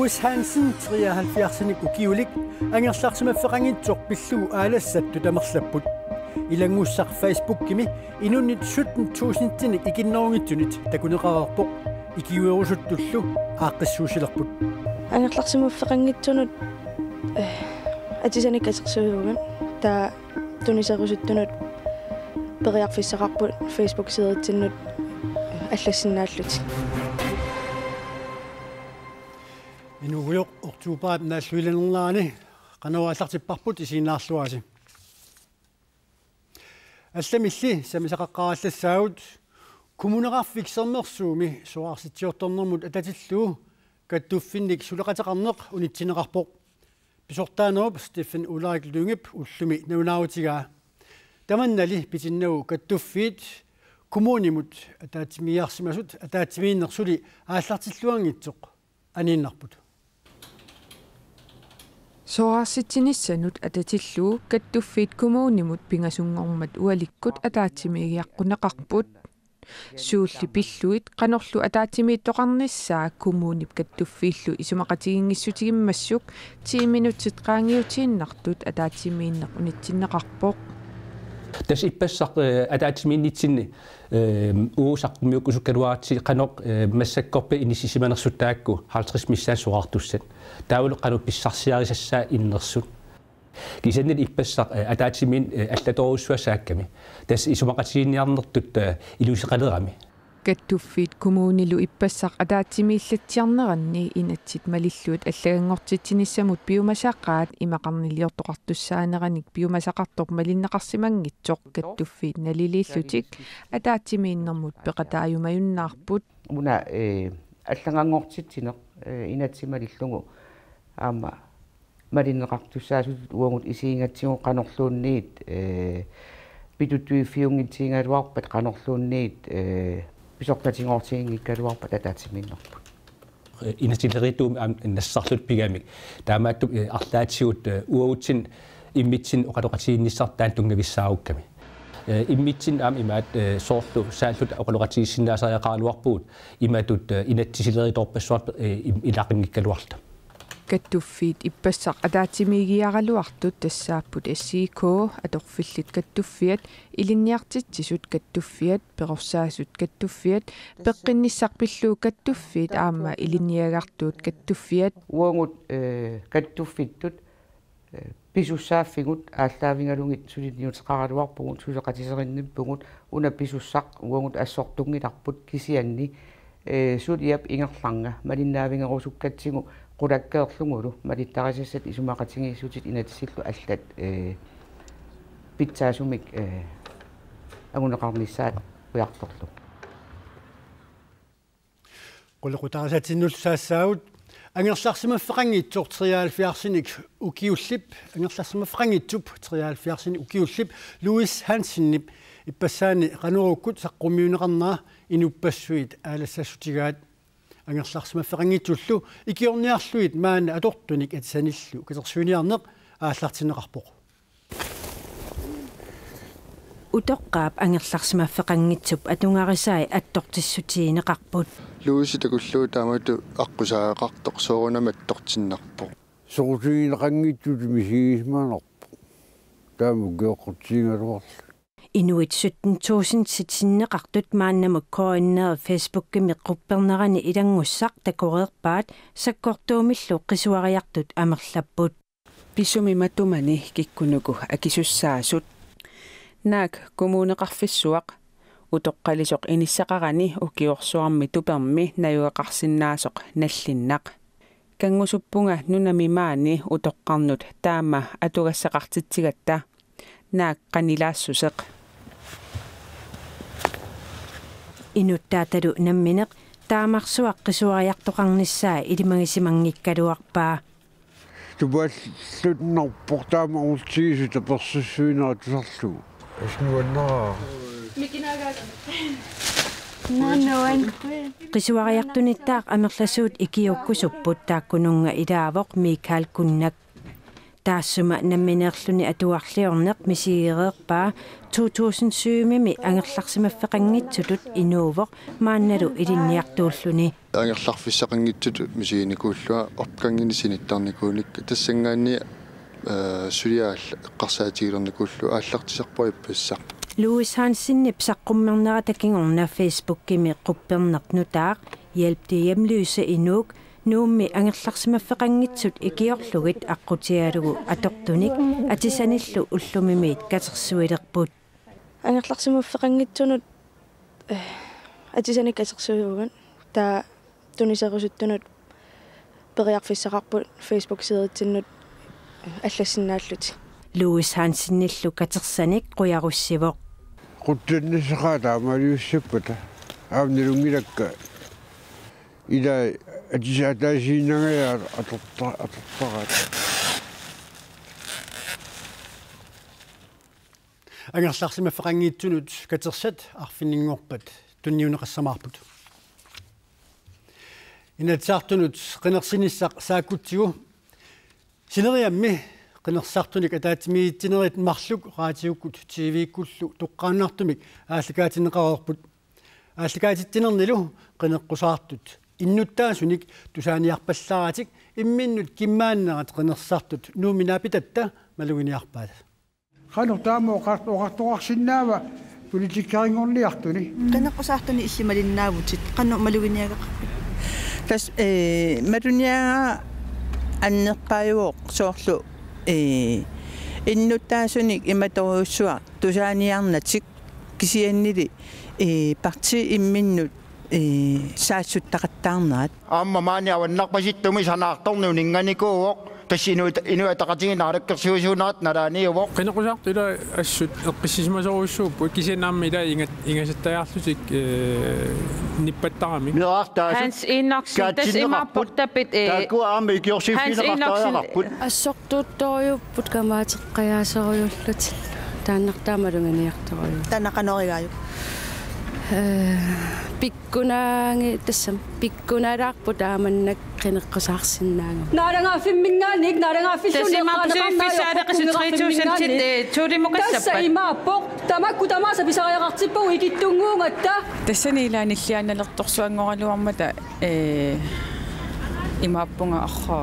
Louis Hansen 73 ukiulik angerlarsimaffeqangitsoq pillugu aalassattu tamerlapput ilangussaq Facebook-kimi inunnit 17.000 ikinnoorngitsunit takuneqararpoq ikiuerusuttullu aaqqissuusilerput angerlarsimaffeqangitsunut atisanik asersuugan taa tuniserusuttunut periarfissaqarput Facebook-siderittinnut аллассиннааллути инугуйоқ ортуупаат нааллуиланернаани qanavaallartipparput isiinnaarluasi алламилли самисақаққараллассаагут кумунеқарфиксернерсууми суаарситсиорторнэрмут ататиллуу каттуффинник сулеқатеқарнеқ унитсинеқарпоқ писортаанерп Стефан Улайк Лунгеп уллуми наунаавутигаа таманнали питиннагу каттуффиит kommunimut ataatimiarsimasut ataatimiinnersuli ааллартиллуангитсоқ анииннарпут соарситсинissанут ататиллуу каттуффиит kommunimut пингасунгормат уаликкут атаатимигиаққунеқарпут суулли пиллуит канорлу атаатимииттоқарниссаа kommunip каттуффииллу исумақатигингиссутигиммассук 10 минутсит qaangiutiinnartut атаатимииннеқ унитсиннеқарпоқ Das ippassaq ataatimiinnitsinni uusaqqumiukusukkaluaatsi qanoq massakkorpi inissisimanersuttaakku 50 missaan suartussat taulu qanu pissarsiarisassaa innersut kisannit ippassaq ataatimiin allatorussuasaakkami tas isumaqatiginniarnertut ilusiqalerami каттуффиит коммуунилу иппассақ атаатсимииллатсиарнеранни инатсит малиллуут аллагангортитсиниссамут пиумасааққаат имақарнилиортоқартуссаанераник пиумасақартоқ малиннеқарсимангитсоқ каттуффиит налилииллутик атаатсимииннэрмут пеқатааюмаюннаарпут уна аллагангортитсинеқ инатсималиллугу аама малиннеқартуссаасут уангут исиингатсигу қанерлуунниит питуттуиффиунгитсиингалуарпат қанерлуунниит писортатингортиингиккалуарпат атаатсимииннерпут инатиллеритуум нассарлут пигамик таамаатту арлаатсигут уаутсин иммитсин оқалоқатигинниссартаан тунгависсаагукками иммитсин аам имаат соорлу сааллут оқалоқатигиссиннаасариақаалуарпуут имаатут инатсисилериторпассуарт илақингиккалуарта каттуффиит иппассақ атаатсимигиаралуартут тассааппут ассиикоо аторфиллит каттуффиат илинниартитсисут каттуффиат перорсаасут каттуффиат пеққинниссарпиллуу каттуффиит аама илинниагартуут каттуффиат уангут каттуффиттут писуссааффигут ааллаавингалугит сулиниутеқаралуарпугут сулеқатисеринниппугут уна писуссақ уангут ассортунгиларпут кисианни сулиап ингерларнга малиннаавингерусуккатсигу qulakkeerlungulu malittarasassat isumaqatingiissutит inatissилlu аллат питсаасумик агунеқарнissaat уярторлу qullequtarasatinnullsaassaagut angерларсимаффеқангитсоқ 73-арсиник укиуллип angерларсимаффеқангитсуп 73-арсиник укиуллип Louis Hansenнип иппассаани qanurukкут саққумиунеқарнаа инуппассуит аалассассутигаат ангерларсимаффеқангитсуллу икиорниарлуит маана атортуник атсаниллу катерсуиниарнеқ ааллартинеқарпоқ утоққаап ангерларсимаффеқангитсуп атунгарисаи аттортиссутиинеқарпут лууси такуллуу таамату аққусаагақартоқ соорунаматтортиннарпоқ соорусигинеқангитсут мисигисманерпо таамугеоққутсиингалуарлу Inuit 17.000 sitsinneqartut maannamuk koinneer Facebook-kimi quppernerani ilangussaq takoreerpaat sakkortuumillu qisuariartut amerlapput pisumi matumani kikkunuku akisussaasut naak kommuneqarfissuaq utoqqalisoq inissaqarani ukiorsuarmi tupermi najuaqarsinnaasoq nallinnaq kangusuppunga nunami maani utoqqarnut taama atugassaqartitsigatta naak qanilaassuseq Inuttaatalu nammineq taamarsuaq qisuariartoqarnissaa ilimagisimanngikkaluarpaa тубааллутнарпор таама ултигису таперсуссуинератусарлу аснуаннераа qisuariartunittaaq amerlasuut ikiukkusupпут тааккунунга илаавоq Микаал Куннак таассума намминеерлүни атуарлиорнеқ мисигереерпаа 2007-ми ангерларсимаффеқангитсутут инуувоқ маанналу илинниартууллуни ангерларфиссақангитсуту мисигиникууллуа орпкангини синиттарникууник тассангаанни сулиаалла эққарсаатигилерникууллу ааллартисерпоиппассақ Louis Hansen psaqqummernera takingorna Facebook-kimi quppernertnutaaq hjælp de hjemløse i Nuuk nuummi angerlarsimaffeqanngitsut ikiorlugit aqqutialugu atortunik atisanillu ullumimiit katersuilerput angerlarsimaffeqanngitsunut atisanik katersuilugan taa tuniserusuttunut periarfissaqarput Facebook-siderittinnut аллассиннааллути Louis Hansen-nillu katersanik quyarussivoq quttannisaqaa taamaliussapпата аавнилунгилакка ила атисаатаасииннагаяа атортараат ангерларсимаффеқангиитсунут катерсат арфиннингорпат тунниунеқассамаарпут инатсаартунут қинерсиниссақ саакутсигу синериамми qinерсартуник атаатимиитсинерит марлук раатиуккут тивиккуллу тоққааннартумик ааллакаатинеқарерпут ааллакаатиттинернилу qinеққусаартут иннуттаасуник тусааниарпалларатик имминнут киммааннерат qinерсартут нууминаапитатта малугиниарпаат хано тамо қартоқартоқарсиннаава политиккарингорниартуни qinеққусаартуни иллималиннаавутит қанну малугиниагаққи тас малуниага аннеққааюоқ соорлу иннуттаасуник иматоруссуа тусааниарнатик кисианнили парти имминнут саассуттақаттаарнаат аама маниаваннарпаситтуми санаарторнунингганикууоқ тассинуитақатигинаараккерсуусуунерат налааниувоқ qinеқусаартула ассут эққиссисмасоруссууппу кисинаамми ила ингасаттаjaarlutik ниппаттарами Hans Enoksen тас имааппортапит таакуаами икиорсиуффинеқартариақарпут ассортуутторюппут камаатеққаяасориуллут тааннартаамалунгиниарторю таанақаноригааю пиккунаанги тассам пиккуналаарпу тааманнак qinеққусаарсиннаага нарангаффимминганик нарангаффиллуниаққалақарнаариаққусинеқарфимминганик тасса имааппоқ тамакку тамааса писариақартиппагу икиттунгуungатта тассанилааниллианналерторсуангоралуармата имааппунга арра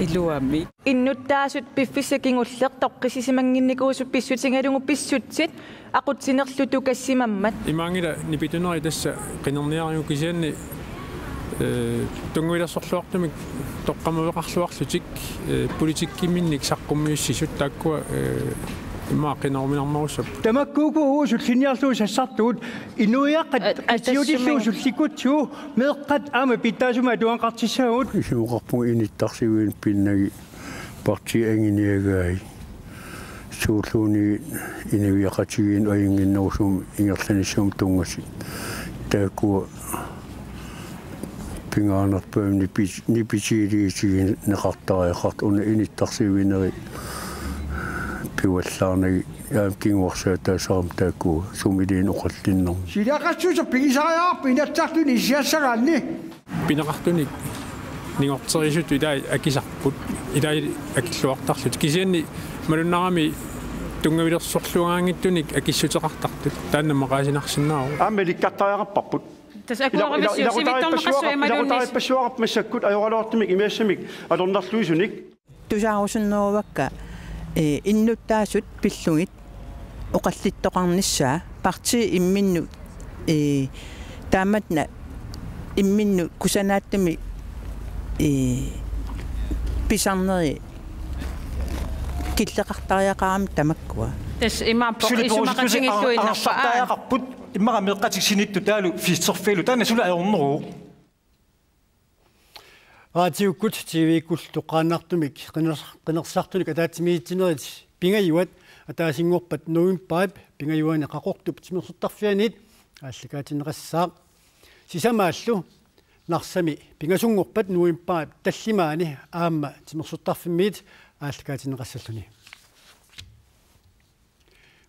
илуамми иннуттаасут пиффиссакингуллеқ тоққисисимангинникуусуп писсутингалугу писсутсит aqutsinerlutu kassimammat имаангила нипитунери тасса qinерниариу кисианни тунгуилерсорлуартумик тоққамавеқарлуарлутик политиккиминник саққуммиуссисут тааккуа имаа qinерминармаруссап тамаккууку уусут линиарлуус ассартуут инуиаққат атиутиллуусулликутсуу меэққат аама питтаасума туанқартиссаагут исуоқарпуг иниттарсивиин пиннаги парти ангиниагаи суулууни инавиақатигиин аингиннерусум ингерланиссуум тунгасит таакуа пингаанерпаам ниписиилиисигин неқартариақарт уна иниттарсивинери пиуаллаарнаги яам кингуарсаатаасарам таакуа сумилиин оқаллиннер силақассуусер пигисариаарпи инатсартуни исиассагаанни пинеқартуник нингортерисут илаа акисарпут илаа акиллуартарлут кисианни малуннарами тунгавилерсорлуаангиттуник акиссутеқартартут тааннаммақаасинарсинаару аама ликкартариақарпарпут тасакуарвиссиусивитоннеқассуималунни пассуақап массаккут аюралуартумик имиассамик тусаарусуннерувакка иннуттаасут пиллугит оқаллиттоқарниссаа парти имминну тааматна имминну кусанааттами писарнери киллеқартариақарами тамаккуа тас имааппоқ исумақатингиллуиннарпаа иммара меққатиксинитту таалу фиссерфеилу таана сула аёрнеруу раатиуккут тивиккул тоққааннартумик qinерсартуник атаатимиитсинерит пингаюат атаасингорпат нуимпаап пингаюани қақортуп тимерсуттарфианит ааллакаатинеқассаа сисамааллу нарсами пингасунгорпат нуимпаап таллимаани аама тимерсуттарфиммиит ааллакаатинеқассаллуни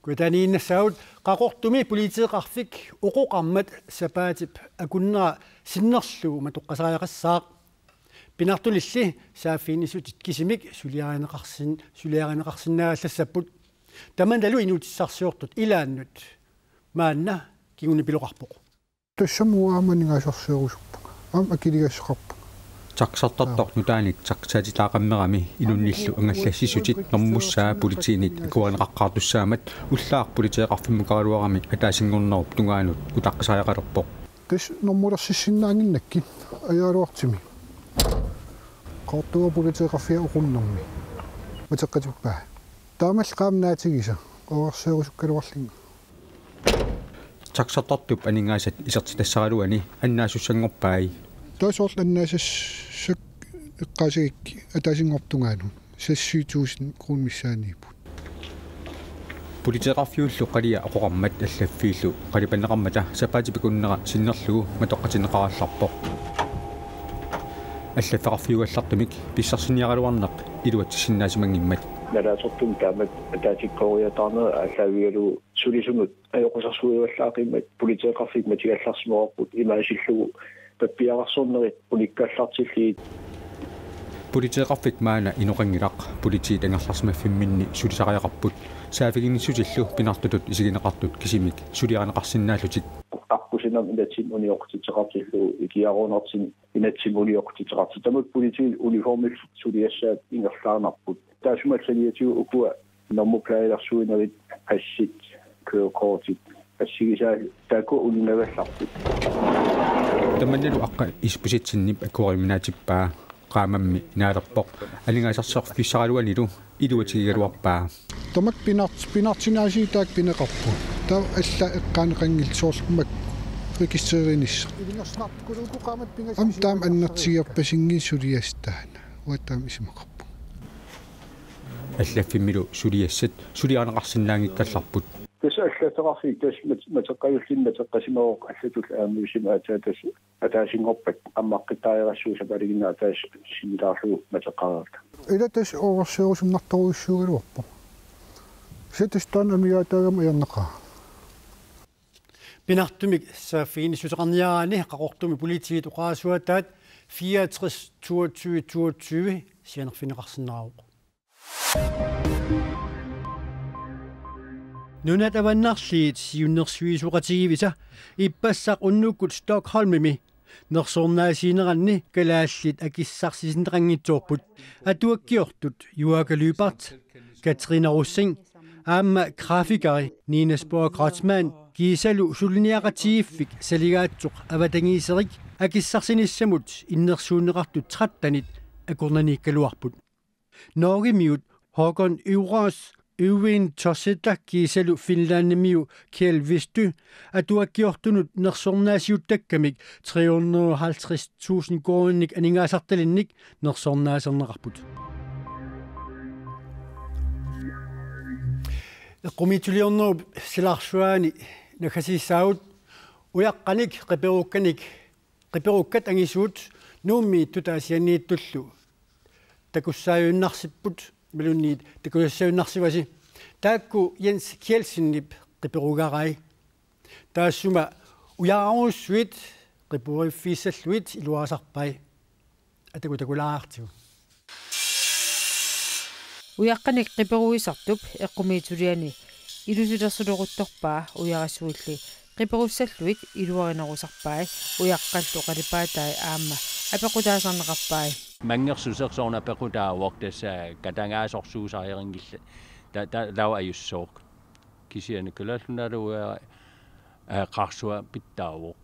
куатанииннассаут qaqortumi politieqarfik uqoqarmat sapaatip akunna sinnerluu matoqqasariaqassaaq пинартулилли сааффиинисутит кисимик сулиаринеқарсинааллассаппут тамандалу инутиссарсиортут илааннут маанна кигуни пилоқарпоқ тассамуааманигаасарсиорусуппа акилигассоқарпа таксартартор нутааник таксаатилаақаммерами инунниллу ангаллассисутит нормуссаа политиник акуанеқаққартуссаамат уллаар политеэқарфиммукаруарами атаасингорнеруп тунгаанут утаққисааяқалерпоқ тас нормулерсиссиннаангиннакки аjaалуартими qortuga politieqarfia uqunnermi mateqqatuppa taamal qaamnaatigiса oorseerusukkaluarlinga таксартартуп анингаасат исертитассаралуани аннаасуссангорпаи тосоорлу аннаасассак эққаасигикки атаасингортунгаану 60000 крон миссааниипут политеэқарфиуллу қалия ақоқармат аллаффииллу қалипаннеқармата сапаатипикуннера синнерлугу матоққатинеқаралларпоқ аллаффеқарфиугаллартумик писсарсиниаралуарнеқ илуатсиннаасимангиммат налаасортум таамат атаатиккориатаарнера аллаавигалу сулисунгут аёқусарсуиваллаақиммат политеэқарфик матигалларсимоорпут имаасиллугу паппиарсорнерит униккаллартиллиит политеэқарфик маана иноқангилақ политиит ангерларсимаффимминни сулисариақарпут саафигинниссутиллу пинартутут исигинеқартут кисимик сулиаранеқарсинааллутик аққусинам инатсин униоқутитеқартиллу икиаруунартин инатсин униоқутитеқарти тамут политиит униформил сулиассаат ингерлаарнарпут таасумалланиатиу укуа нормуплаиларсуинерит ассит kørekortit ассигисаа таку унинавалларпут таманналу аққа испуситсиннип акуариминаатиппаа qaamammi inaalerpoq alingaasarsoq fissaraluanilу илуатигигалуарпаа тамак пинартинаасиитаак пинеқарпу таа алла эққаанеқангил соорлумак регистреринисса ам таам аннартигиарпасингин сулиастаана уатаам исимақарпу аллаффиммилу сулиассат сулиаанеқарсинаангиккалларпут тас аллатеқарфик тас матеққаюллинна теққасимаоқ аллатул аамиусима атаатас атаасингорпат аммаққитааерассуу сапалигинна атаас симилаарлугу матеққараарта ила тас оорсеерусумнартаруиссуугалуарпу сетстан амиатаагам аярнеқаа пинартумик сааффиинисутеқарниараани қақортуми политиит уқаасуатаат 64 22 22 сианерфинеқарсинаарауқ нунат аваннарлиит сиуннерсуисуқатигивиса иппассақ уннуккут Стокхолмими нерсорнаасиинеранни калааллит акиссарсисинеқангитсуорпут атуаккиортут юакалюпарт Katrina Russing аама графикари Нинасборг Гротман кисалу суллиниақатигиффик салигаатсоқ аватангиисерик акиссарсиниссамут иннерсуунеқартут 13-нит акорнаниккалуарпут Norge-miut Håkon Øvros Øvin Tosseta kisalu Finlandemiu Kjell Visty at du har gjort det nersornaasiuttakkamik 350.000 kronik aningaasartalinnik nersornaasernaqarput qumituliornerub silarsuaani nakasissaut uyaqqanik qiperukkat angisuut nuummi tutaasianniittullu takussaayunnarsipput melunniit takussaajunnarsiwasi taakku Jens Kjeldsinnip qiperugarai taassuma uyaaruussuit qipuriffissalluit iluasarpai atakulaartiu uyaqqanik qiperuisartup eqqumiituliani ilusilersuleruttorpaa uyarissuilli qiperussalluit iluarinerusarpai uyaqqallu qalipaatai aamma апекутаасарнеқарпаи мангерсусерсоорна апекутаавоқ тасса катангааsorsuusариерингилла та лава аюссооқ кисианиккалааллунаалуа қарсуа питтаавоқ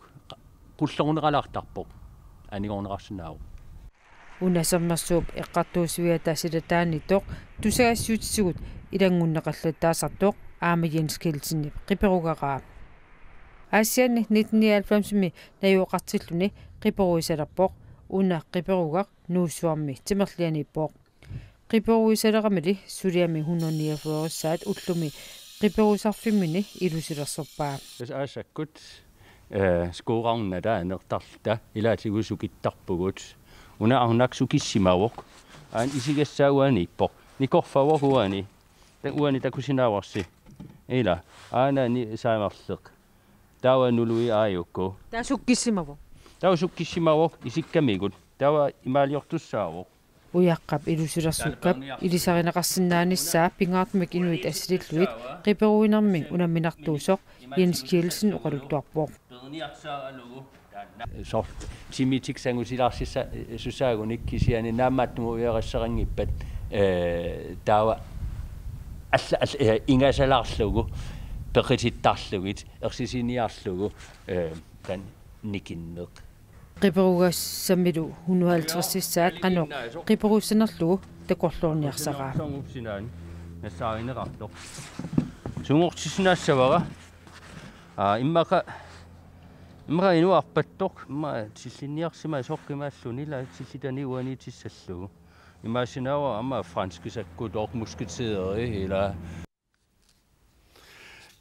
qulleruneralartarpoq anigornerarsunaau унасаммерсууп эққартуусуиатаасилатаанитоқ тусаассуутсугут илангуннеқаллутаасартоқ аама Jens Kjeldsinnip qiperugaraa ассиани 1990-ми наюоқартиллуни qiperuisalерпоқ уна qiperugaq nuussuarmi timerlianippoq qiperuisalerami suliami 149 ullumi qiperusarfimmini ilusilersorpaa асааккут скоорарнада анертарлта илаатигусукиттарпугут уна арнаксу киссимавоқ аан исигассауанииппоқ никорфаворуани уани такусинааварси ила аанани саамарлеқ тауанулуи ааюкку таасуккиссимавоқ таусуккиссимавоқ исиккамигут tawa imaaliortussaavoq uyaqqap ilusularsukap ilisarinaqqarsinnaanissаа pingaartumak inuit assililluit qiperuinerming unamminartuusoq Jens Kielsen uqaluttuarpoq sort timitik sangusilarsissa susaagunik kisiani naammaattumu uyaрассерангиппат tawa alla ingasalarlugu peqitittarlugit ersisiniarlugu tan nikinneq qiperugassamilu 150-sissaat qanoq qiperussanerlugu takorluorniarsaraa nassaarinерartoq sungortissinaassavara immaqa inuarpattoq imma tilliniarsima soqqimaassuni la tillitani uanitissаллугу imaasinaawa amma franskisakku muskitsideri ila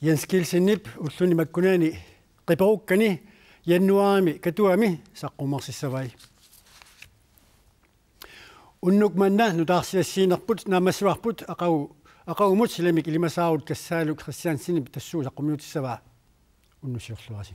Jens Kielsenip ulluni makkunaani qiperukkani jannuarimi katuami saqqummarsissavai unnuk manna nutaarsiassiinerput naammassuarput aqaumut silamik ilimasaarut kassaaluk Christiansinip tassuu saqqummiutissavaa unnusiorluasi